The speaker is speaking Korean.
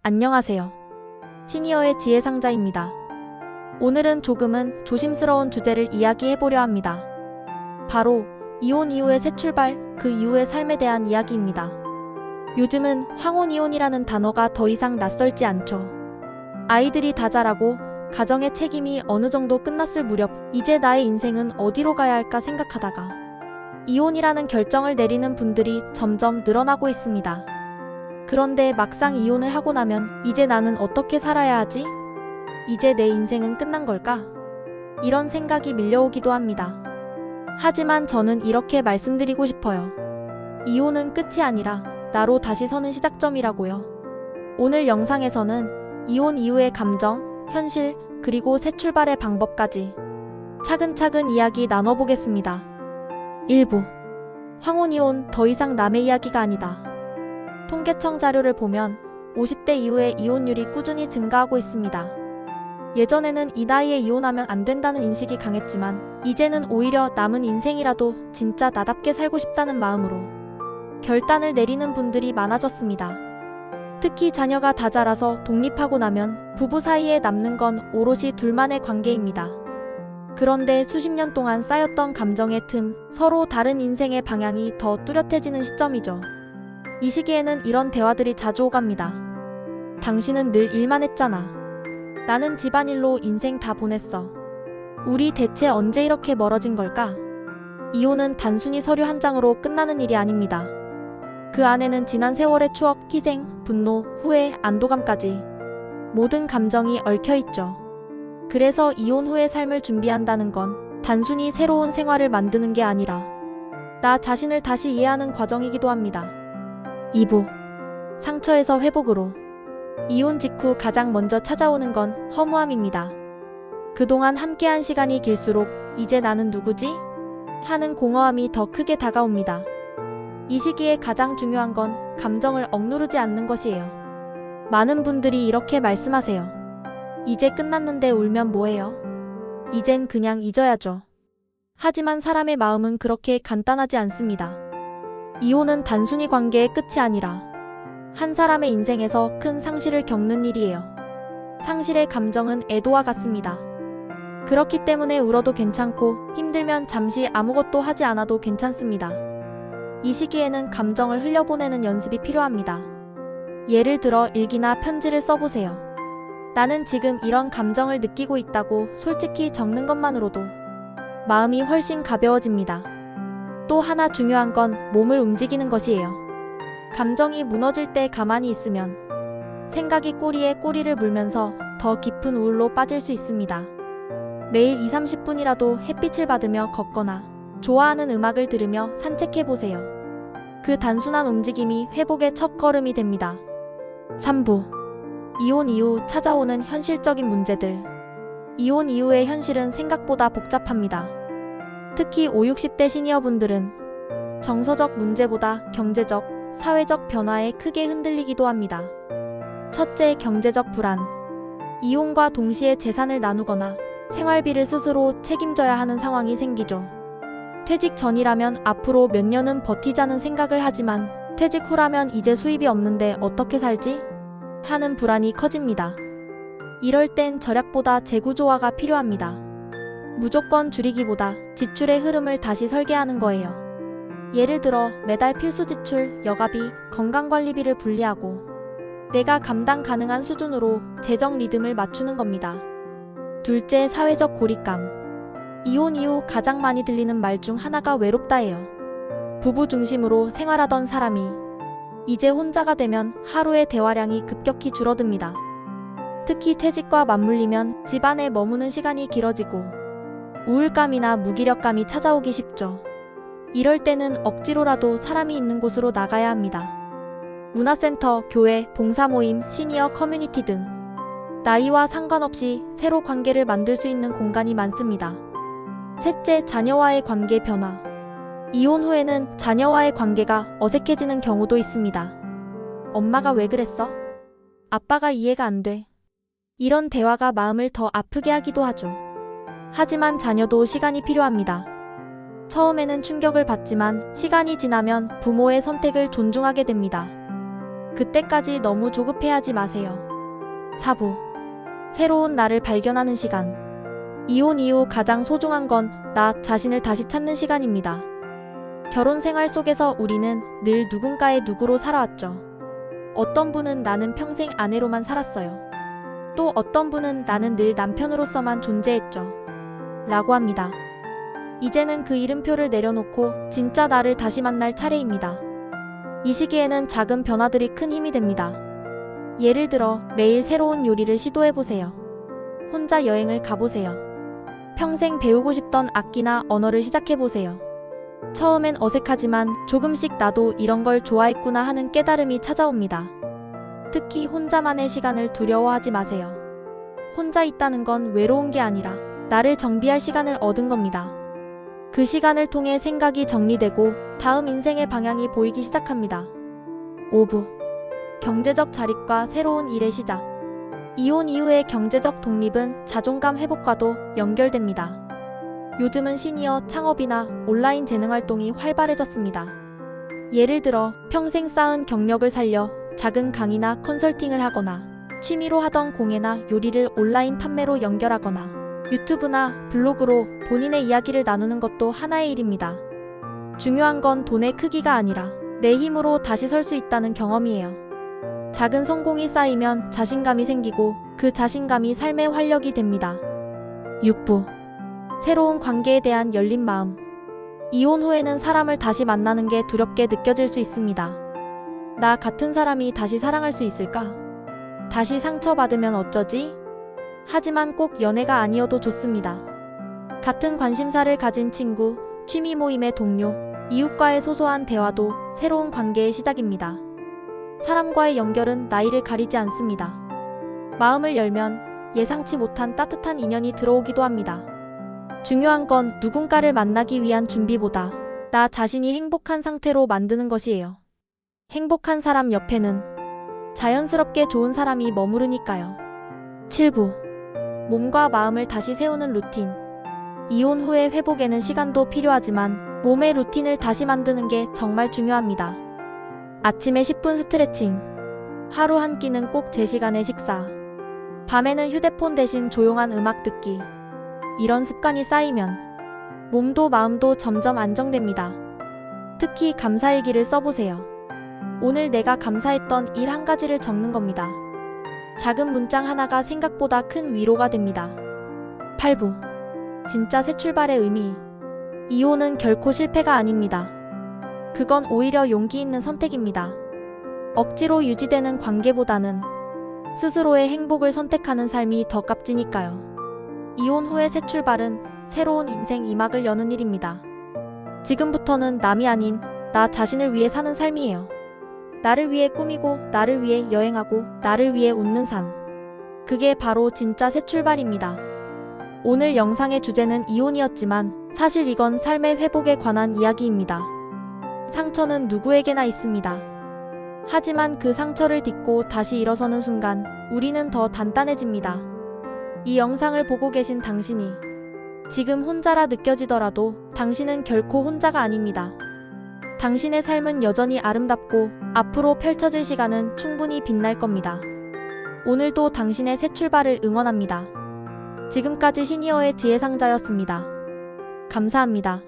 안녕하세요. 시니어의 지혜상자입니다. 오늘은 조금은 조심스러운 주제를 이야기해보려 합니다. 바로 이혼 이후의 새 출발, 그 이후의 삶에 대한 이야기입니다. 요즘은 황혼이혼이라는 단어가 더 이상 낯설지 않죠. 아이들이 다 자라고 가정의 책임이 어느 정도 끝났을 무렵 이제 나의 인생은 어디로 가야 할까 생각하다가 이혼이라는 결정을 내리는 분들이 점점 늘어나고 있습니다. 그런데 막상 이혼을 하고 나면 이제 나는 어떻게 살아야 하지? 이제 내 인생은 끝난 걸까? 이런 생각이 밀려오기도 합니다. 하지만 저는 이렇게 말씀드리고 싶어요. 이혼은 끝이 아니라 나로 다시 서는 시작점이라고요. 오늘 영상에서는 이혼 이후의 감정, 현실, 그리고 새 출발의 방법까지 차근차근 이야기 나눠보겠습니다. 1부. 황혼이혼 더 이상 남의 이야기가 아니다. 통계청 자료를 보면 50대 이후에 이혼율이 꾸준히 증가하고 있습니다. 예전에는 이 나이에 이혼하면 안 된다는 인식이 강했지만 이제는 오히려 남은 인생이라도 진짜 나답게 살고 싶다는 마음으로 결단을 내리는 분들이 많아졌습니다. 특히 자녀가 다 자라서 독립하고 나면 부부 사이에 남는 건 오롯이 둘만의 관계입니다. 그런데 수십 년 동안 쌓였던 감정의 틈, 서로 다른 인생의 방향이 더 뚜렷해지는 시점이죠. 이 시기에는 이런 대화들이 자주 오갑니다. 당신은 늘 일만 했잖아. 나는 집안일로 인생 다 보냈어. 우리 대체 언제 이렇게 멀어진 걸까? 이혼은 단순히 서류 한 장으로 끝나는 일이 아닙니다. 그 안에는 지난 세월의 추억, 희생, 분노, 후회, 안도감까지 모든 감정이 얽혀있죠. 그래서 이혼 후의 삶을 준비한다는 건 단순히 새로운 생활을 만드는 게 아니라 나 자신을 다시 이해하는 과정이기도 합니다. 2부. 상처에서 회복으로. 이혼 직후 가장 먼저 찾아오는 건 허무함입니다. 그동안 함께한 시간이 길수록 이제 나는 누구지? 하는 공허함이 더 크게 다가옵니다. 이 시기에 가장 중요한 건 감정을 억누르지 않는 것이에요. 많은 분들이 이렇게 말씀하세요. 이제 끝났는데 울면 뭐해요? 이젠 그냥 잊어야죠. 하지만 사람의 마음은 그렇게 간단하지 않습니다. 이혼은 단순히 관계의 끝이 아니라 한 사람의 인생에서 큰 상실을 겪는 일이에요. 상실의 감정은 애도와 같습니다. 그렇기 때문에 울어도 괜찮고 힘들면 잠시 아무것도 하지 않아도 괜찮습니다. 이 시기에는 감정을 흘려보내는 연습이 필요합니다. 예를 들어 일기나 편지를 써보세요. 나는 지금 이런 감정을 느끼고 있다고 솔직히 적는 것만으로도 마음이 훨씬 가벼워집니다. 또 하나 중요한 건 몸을 움직이는 것이에요. 감정이 무너질 때 가만히 있으면 생각이 꼬리에 꼬리를 물면서 더 깊은 우울로 빠질 수 있습니다. 매일 2-30분이라도 햇빛을 받으며 걷거나 좋아하는 음악을 들으며 산책해보세요. 그 단순한 움직임이 회복의 첫걸음이 됩니다. 3부. 이혼 이후 찾아오는 현실적인 문제들. 이혼 이후의 현실은 생각보다 복잡합니다. 특히 50-60대 시니어분들은 정서적 문제보다 경제적, 사회적 변화에 크게 흔들리기도 합니다. 첫째, 경제적 불안. 이혼과 동시에 재산을 나누거나 생활비를 스스로 책임져야 하는 상황이 생기죠. 퇴직 전이라면 앞으로 몇 년은 버티자는 생각을 하지만 퇴직 후라면 이제 수입이 없는데 어떻게 살지? 하는 불안이 커집니다. 이럴 땐 절약보다 재구조화가 필요합니다. 무조건 줄이기보다 지출의 흐름을 다시 설계하는 거예요. 예를 들어 매달 필수 지출, 여가비, 건강관리비를 분리하고 내가 감당 가능한 수준으로 재정 리듬을 맞추는 겁니다. 둘째, 사회적 고립감. 이혼 이후 가장 많이 들리는 말 중 하나가 외롭다예요. 부부 중심으로 생활하던 사람이 이제 혼자가 되면 하루의 대화량이 급격히 줄어듭니다. 특히 퇴직과 맞물리면 집안에 머무는 시간이 길어지고 우울감이나 무기력감이 찾아오기 쉽죠. 이럴 때는 억지로라도 사람이 있는 곳으로 나가야 합니다. 문화센터, 교회, 봉사모임, 시니어 커뮤니티 등 나이와 상관없이 새로 관계를 만들 수 있는 공간이 많습니다. 셋째, 자녀와의 관계 변화. 이혼 후에는 자녀와의 관계가 어색해지는 경우도 있습니다. 엄마가 왜 그랬어? 아빠가 이해가 안 돼. 이런 대화가 마음을 더 아프게 하기도 하죠. 하지만 자녀도 시간이 필요합니다. 처음에는 충격을 받지만 시간이 지나면 부모의 선택을 존중하게 됩니다. 그때까지 너무 조급해하지 마세요. 4부. 새로운 나를 발견하는 시간. 이혼 이후 가장 소중한 건 나 자신을 다시 찾는 시간입니다. 결혼 생활 속에서 우리는 늘 누군가의 누구로 살아왔죠. 어떤 분은 나는 평생 아내로만 살았어요. 또 어떤 분은 나는 늘 남편으로서만 존재했죠. 라고 합니다. 이제는 그 이름표를 내려놓고 진짜 나를 다시 만날 차례입니다. 이 시기에는 작은 변화들이 큰 힘이 됩니다. 예를 들어 매일 새로운 요리를 시도해보세요. 혼자 여행을 가보세요. 평생 배우고 싶던 악기나 언어를 시작해보세요. 처음엔 어색하지만 조금씩 나도 이런 걸 좋아했구나 하는 깨달음이 찾아옵니다. 특히 혼자만의 시간을 두려워하지 마세요. 혼자 있다는 건 외로운 게 아니라 나를 정비할 시간을 얻은 겁니다. 그 시간을 통해 생각이 정리되고 다음 인생의 방향이 보이기 시작합니다. 5부. 경제적 자립과 새로운 일의 시작. 이혼 이후의 경제적 독립은 자존감 회복과도 연결됩니다. 요즘은 시니어 창업이나 온라인 재능 활동이 활발해졌습니다. 예를 들어 평생 쌓은 경력을 살려 작은 강의나 컨설팅을 하거나 취미로 하던 공예나 요리를 온라인 판매로 연결하거나 유튜브나 블로그로 본인의 이야기를 나누는 것도 하나의 일입니다. 중요한 건 돈의 크기가 아니라 내 힘으로 다시 설 수 있다는 경험이에요. 작은 성공이 쌓이면 자신감이 생기고 그 자신감이 삶의 활력이 됩니다. 6부. 새로운 관계에 대한 열린 마음. 이혼 후에는 사람을 다시 만나는 게 두렵게 느껴질 수 있습니다. 나 같은 사람이 다시 사랑할 수 있을까? 다시 상처받으면 어쩌지? 하지만 꼭 연애가 아니어도 좋습니다. 같은 관심사를 가진 친구, 취미 모임의 동료, 이웃과의 소소한 대화도 새로운 관계의 시작입니다. 사람과의 연결은 나이를 가리지 않습니다. 마음을 열면 예상치 못한 따뜻한 인연이 들어오기도 합니다. 중요한 건 누군가를 만나기 위한 준비보다 나 자신이 행복한 상태로 만드는 것이에요. 행복한 사람 옆에는 자연스럽게 좋은 사람이 머무르니까요. 7부. 몸과 마음을 다시 세우는 루틴. 이혼 후의 회복에는 시간도 필요하지만 몸의 루틴을 다시 만드는 게 정말 중요합니다. 아침에 10분 스트레칭, 하루 한 끼는 꼭 제 시간에 식사, 밤에는 휴대폰 대신 조용한 음악 듣기. 이런 습관이 쌓이면 몸도 마음도 점점 안정됩니다. 특히 감사일기를 써보세요. 오늘 내가 감사했던 일 한 가지를 적는 겁니다. 작은 문장 하나가 생각보다 큰 위로가 됩니다. 8부. 진짜 새 출발의 의미. 이혼은 결코 실패가 아닙니다. 그건 오히려 용기 있는 선택입니다. 억지로 유지되는 관계보다는 스스로의 행복을 선택하는 삶이 더 값지니까요. 이혼 후의 새 출발은 새로운 인생 2막을 여는 일입니다. 지금부터는 남이 아닌 나 자신을 위해 사는 삶이에요. 나를 위해 꾸미고, 나를 위해 여행하고, 나를 위해 웃는 삶. 그게 바로 진짜 새 출발입니다. 오늘 영상의 주제는 이혼이었지만 사실 이건 삶의 회복에 관한 이야기입니다. 상처는 누구에게나 있습니다. 하지만 그 상처를 딛고 다시 일어서는 순간 우리는 더 단단해집니다. 이 영상을 보고 계신 당신이 지금 혼자라 느껴지더라도 당신은 결코 혼자가 아닙니다. 당신의 삶은 여전히 아름답고 앞으로 펼쳐질 시간은 충분히 빛날 겁니다. 오늘도 당신의 새 출발을 응원합니다. 지금까지 시니어의 지혜상자였습니다. 감사합니다.